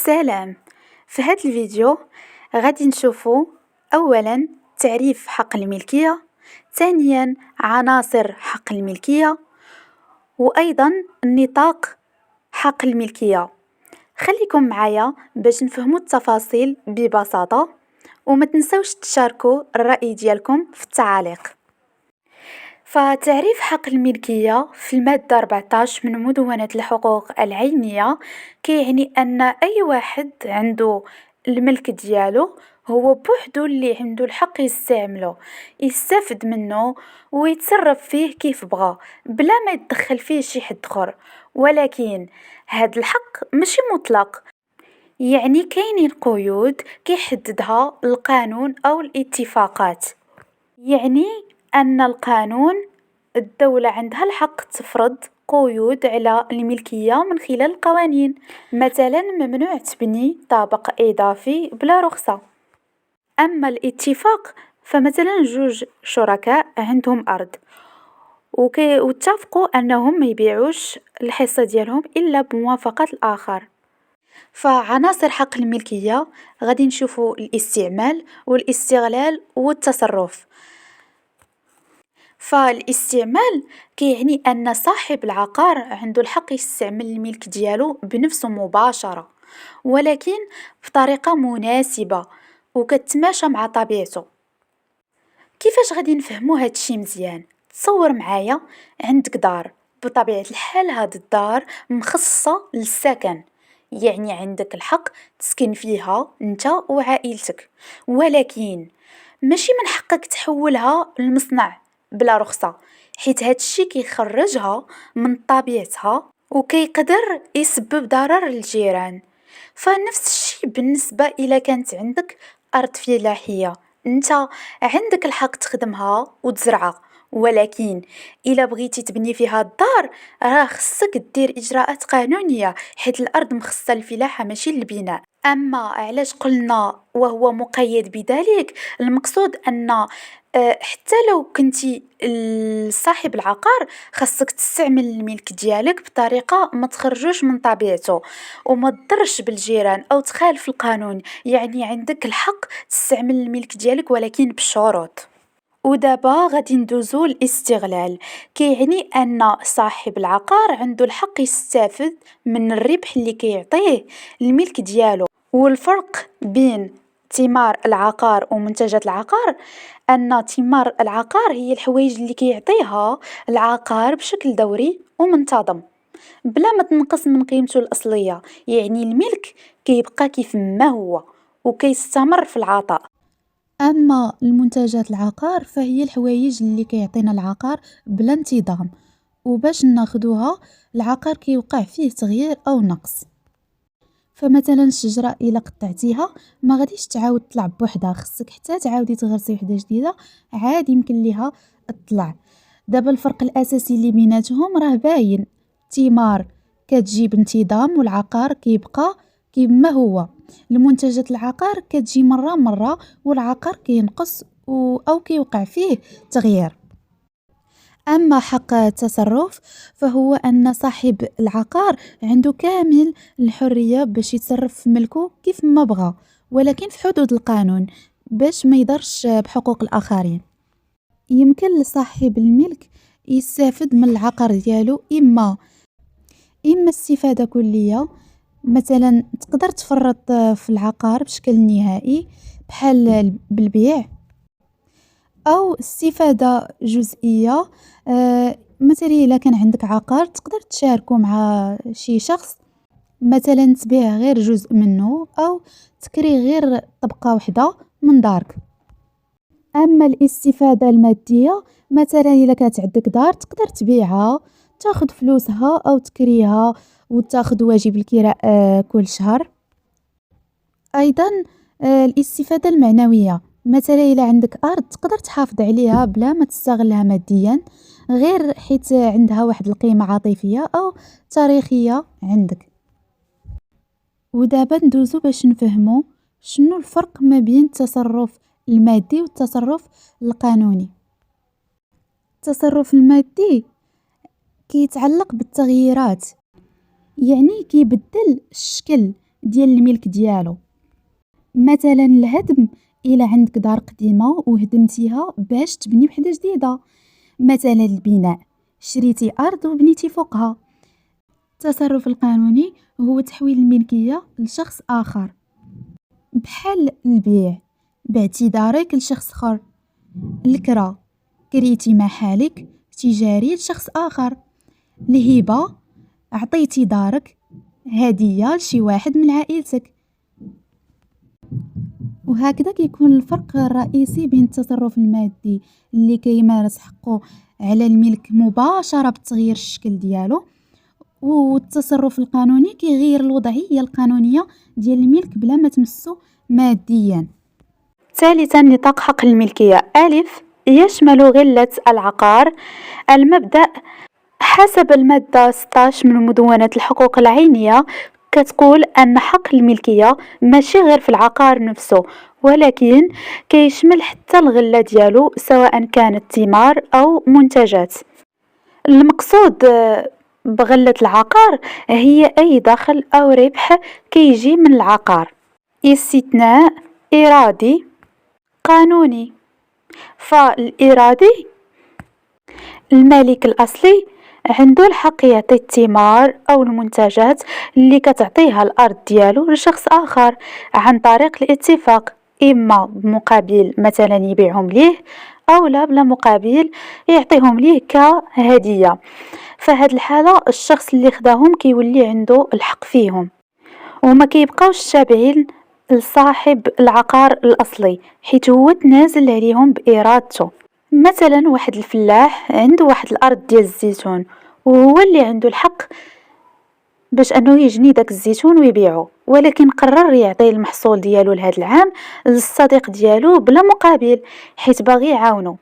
سلام. في هذا الفيديو غادي نشوفو أولا تعريف حق الملكية، ثانيا عناصر حق الملكية، وأيضا نطاق حق الملكية. خليكم معايا باش نفهمو التفاصيل ببساطة، وما تنسوش تشاركوا الرأي ديالكم في التعاليق. فتعريف حق الملكية في المادة 14 من مدونة الحقوق العينية كيعني أن أي واحد عنده الملك ديالو هو بوحدو اللي عنده الحق يستافد منه ويتصرف فيه كيف بغا بلا ما يتدخل فيه شي حد اخر. ولكن هاد الحق ماشي مطلق، يعني كاينين قيود كيحددها القانون أو الاتفاقات. يعني أن القانون الدولة عندها الحق تفرض قيود على الملكية من خلال القوانين. مثلا ممنوع تبني طابق إضافي بلا رخصة. أما الاتفاق فمثلا جوج شركاء عندهم أرض واتفقوا أنهم ما يبيعوش الحصة ديالهم إلا بموافقة الآخر. فعناصر حق الملكية غادي نشوفوا الاستعمال والاستغلال والتصرف. فالاستعمال كيعني أن صاحب العقار عنده الحق يستعمل الملك ديالو بنفسه مباشرة، ولكن بطريقة مناسبة وكتماشى مع طبيعته. كيفاش غادي نفهمو هادشي مزيان؟ تصور معايا عندك دار، بطبيعة الحال هاد الدار مخصصة للسكن، يعني عندك الحق تسكن فيها انت وعائلتك، ولكن ماشي من حقك تحولها لمصنع بلا رخصة، حيت هادشي كيخرجها من طبيعتها وكيقدر يسبب ضرر للجيران. فنفس الشيء بالنسبة إلا كانت عندك أرض فلاحية، انت عندك الحق تخدمها وتزرعها، ولكن إلا بغيتي تبني فيها الدار راه خصك دير إجراءات قانونية، حيت الأرض مخصصة للفلاحة ماشي للبناء. أما علاش قلنا وهو مقيد بذلك؟ المقصود أن حتى لو كنتي صاحب العقار خاصك تستعمل الملك ديالك بطريقة ما تخرجوش من طبيعته وما تضرش بالجيران أو تخالف القانون. يعني عندك الحق تستعمل الملك ديالك ولكن بشروط. ودابا غادي ندوزو الاستغلال، كيعني أن صاحب العقار عنده الحق يستافد من الربح اللي كيعطيه الملك ديالو. والفرق بين ثمار العقار ومنتجات العقار أن ثمار العقار هي الحوايج اللي كيعطيها العقار بشكل دوري ومنتظم بلا ما تنقص من قيمته الأصلية. يعني الملك كيبقى كيف ما هو وكيستمر في العطاء. أما المنتجات العقار فهي الحوايج اللي كيعطينا العقار بلا انتظام، وباش ناخدوها العقار كيوقع فيه تغيير أو نقص. فمثلا الشجرة إلا قطعتيها ما غاديش تعاود تطلع بوحدها، خصك حتى تعاودي تغرسي وحدة جديدة عاد يمكن ليها تطلع. دابا الفرق الأساسي اللي بيناتهم راه باين، الثمار كتجي بانتظام والعقار كيبقى كيما هو. المنتجات العقار كتجي مرة والعقار كينقص أو كيوقع فيه تغيير. أما حق التصرف فهو أن صاحب العقار عنده كامل الحرية باش يتصرف في ملكه كيف ما بغى، ولكن في حدود القانون باش ما يضرش بحقوق الآخرين. يمكن لصاحب الملك يستافد من العقار ديالو إما استفادة كلية، مثلا تقدر تفرط في العقار بشكل نهائي بحال بالبيع، أو استفادة جزئية. مثلا إلا كان عندك عقار تقدر تشاركه مع شي شخص، مثلا تبيع غير جزء منه أو تكري غير طبقة وحدة من دارك. أما الاستفادة المادية، مثلا إلا كانت عندك دار تقدر تبيعها تاخد فلوسها أو تكريها وتاخد واجب الكراء كل شهر. أيضا الاستفادة المعنوية، مثلا إلا عندك أرض تقدر تحافظ عليها بلا ما تستغلها ماديا، غير حيت عندها واحد القيمة عاطفية أو تاريخية عندك. ودابا ندوزو باش نفهمو شنو الفرق ما بين التصرف المادي والتصرف القانوني. التصرف المادي كيتعلق بالتغييرات، يعني كيبدل الشكل ديال الملك ديالو. مثلا الهدم، إلا عندك دار قديمة وهدمتيها باش تبني وحدة جديدة. مثلا البناء، شريتي أرض وبنيتي فوقها. التصرف القانوني هو تحويل الملكية لشخص آخر، بحال البيع، بعتي دارك لشخص آخر. الكرا، كريتي محالك تجاري لشخص آخر. الهبة، عطيتي دارك هدية لشي واحد من عائلتك. وهكذا كيكون الفرق الرئيسي بين التصرف المادي اللي كيمارس حقه على الملك مباشرة بتغيير الشكل ديالو، والتصرف القانوني كيغير الوضعية القانونية ديال الملك بلا ما تمسو ماديا. ثالثا، نطاق حق الملكية. ألف، يشمل غلة العقار. المبدأ حسب المادة 16 من مدونة الحقوق العينية كتقول أن حق الملكية ماشي غير في العقار نفسه، ولكن كيشمل حتى الغلة ديالو سواء كانت ثمار أو منتجات. المقصود بغلة العقار هي أي دخل أو ربح كيجي من العقار. استثناء إرادي قانوني. فالإرادي، المالك الأصلي عنده الحق يعطي الثمار أو المنتجات اللي كتعطيها الأرض ديالو لشخص آخر عن طريق الاتفاق، إما بمقابل مثلا يبيعهم ليه أو لا بلا مقابل يعطيهم ليه كهدية. فهاد الحالة الشخص اللي خداهم كيولي عنده الحق فيهم وما كيبقاوش تابعين لصاحب العقار الأصلي، حيت هو تنازل عليهم بإرادته. مثلا واحد الفلاح عنده واحد الأرض ديال الزيتون، وهو اللي عنده الحق باش أنه يجني داك الزيتون ويبيعه، ولكن قرر يعطي المحصول ديالو لهذا العام للصديق ديالو بلا مقابل حيت باغي يعاونو.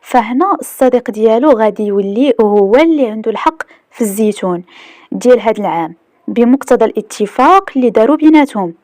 فهنا الصديق ديالو غادي يولي هو اللي عنده الحق في الزيتون ديال هذا العام بمقتضى الاتفاق اللي داروا بيناتهم،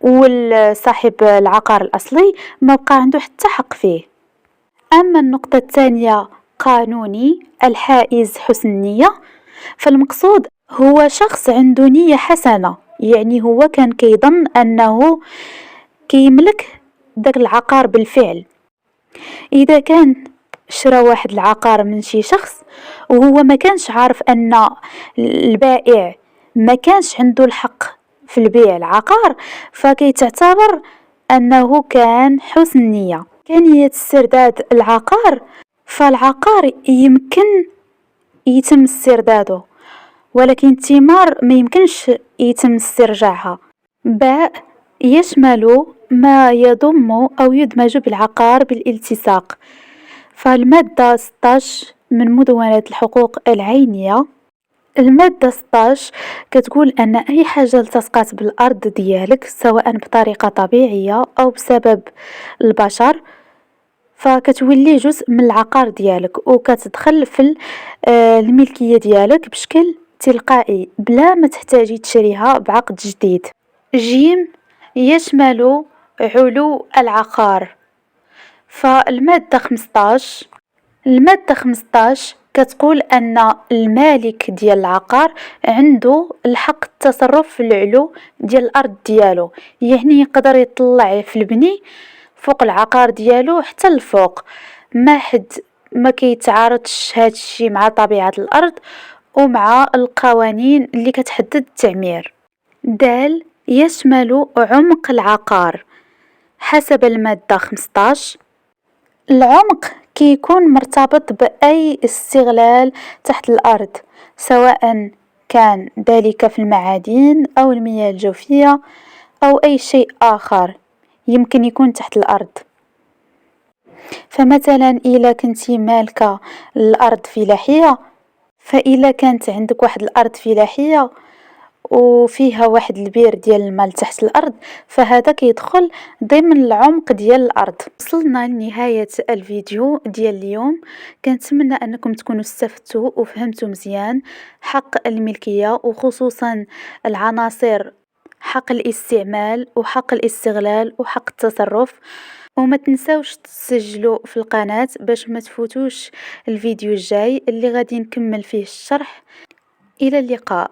والصاحب العقار الأصلي ما بقى عنده حتى حق فيه. أما النقطة الثانية قانوني، الحائز حسن النية، فالمقصود هو شخص عنده نية حسنة، يعني هو كان كيظن أنه كيملك داك العقار بالفعل. إذا كان شرى واحد العقار من شي شخص وهو ما كانش عارف أن البائع ما كانش عنده الحق في البيع العقار، فكيتعتبر أنه كان حسن نية. كان استرداد العقار، فالعقار يمكن يتم استرداده، ولكن الثمار ما يمكنش يتم استرجاعها. باء، يشمل ما يضم أو يدمج بالعقار بالالتصاق. فالمادة 16 من مدونة الحقوق العينية، المادة 16 كتقول أن أي حاجة التصقات بالأرض ديالك سواء بطريقة طبيعية أو بسبب البشر فكتولي جزء من العقار ديالك وكتدخل في الملكية ديالك بشكل تلقائي بلا ما تحتاجي تشريها بعقد جديد. جيم، يشمل علو العقار. فالمادة 15، المادة 15 كتقول أن المالك ديال العقار عنده الحق التصرف في العلو ديال الأرض ديالو، يعني يقدر يطلع في البني فوق العقار ديالو حتى الفوق، ما حد ما كيتعارضش هاد الشي مع طبيعة الأرض ومع القوانين اللي كتحدد التعمير. دال، يشمل عمق العقار. حسب المادة 15، العمق كيكون مرتبط بأي استغلال تحت الأرض سواء كان ذلك في المعادن أو المياه الجوفية أو أي شيء آخر يمكن يكون تحت الأرض. فمثلا إلا كنتي مالكة الأرض فلاحية، فإلا كانت عندك واحد الأرض فلاحية وفيها واحد البير ديال الماء تحت الأرض، فهذا كيدخل ضمن العمق ديال الأرض. وصلنا لنهاية الفيديو ديال اليوم، كنتمنى أنكم تكونوا استفدتوا وفهمتوا مزيان حق الملكية وخصوصا العناصر حق الاستعمال وحق الاستغلال وحق التصرف. وما تنساوش تسجلوا في القناة باش ما تفوتوش الفيديو الجاي اللي غادي نكمل فيه الشرح. إلى اللقاء.